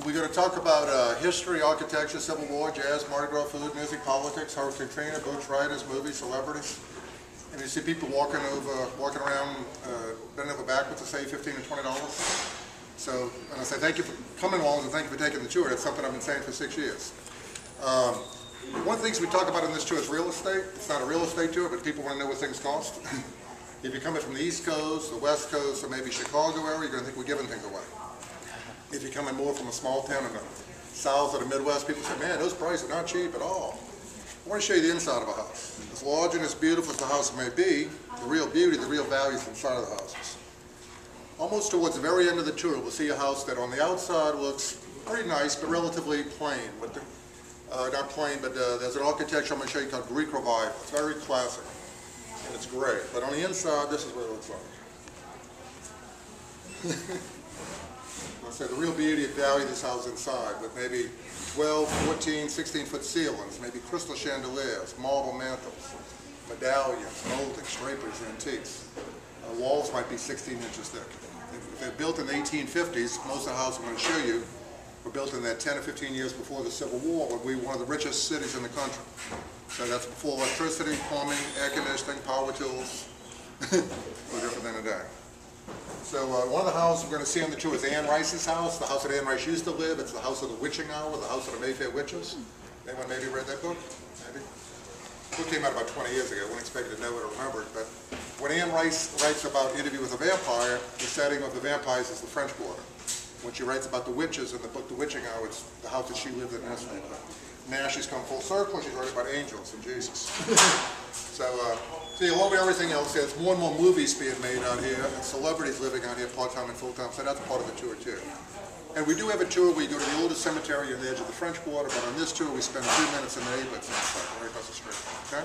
We're going to talk about history, architecture, Civil War, jazz, Mardi Gras, food, music, politics, Hurricane Katrina, books, writers, movies, celebrities. And you see people walking around, bending over backwards to save $15 and $20. So, and I say thank you for coming along and thank you for taking the tour. That's something I've been saying for 6 years. One of the things we talk about in this tour is real estate. It's not a real estate tour, but people want to know what things cost. If you're coming from the East Coast, the West Coast, or maybe Chicago area, you're going to think we're giving things away. If you're coming more from a small town in the South or the Midwest, people say, man, those prices are not cheap at all. I want to show you the inside of a house. As large and as beautiful as the house may be, the real beauty, the real value is inside of the houses. Almost towards the very end of the tour, we'll see a house that on the outside looks pretty nice, but relatively plain. But not plain, but there's an architecture I'm going to show you called Greek Revival. It's very classic, and it's great. But on the inside, this is what it looks like. I'll say the real beauty and value of this house inside, with maybe 12, 14, 16-foot ceilings, maybe crystal chandeliers, marble mantles, medallions, moldings, draperies, antiques. Walls might be 16 inches thick. If they're built in the 1850s, most of the houses I'm going to show you were built in that 10 or 15 years before the Civil War, when we were one of the richest cities in the country. So that's before electricity, plumbing, air conditioning, power tools. No different than today. So one of the houses we're going to see on the tour is Anne Rice's house, the house that Anne Rice used to live. It's the house of the witching hour, the house of the Mayfair witches. Anyone maybe read that book? Maybe? The book came out about 20 years ago. I wouldn't expect you to know it or remember it, but when Anne Rice writes about Interview with a Vampire, the setting of the vampires is the French Quarter. When she writes about the witches in the book The Witching Hour, it's the house that she lived in in this neighborhood. Now she's come full circle, she's writing about angels and Jesus. So along with everything else, there's more and more movies being made out here, and celebrities living out here part-time and full-time, so that's part of the tour too. And we do have a tour where you go to the oldest cemetery on the edge of the French Quarter, but on this tour we spend a few minutes in the neighborhood, right across the street. Okay?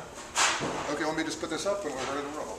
Okay, let me just put this up and we're ready to roll.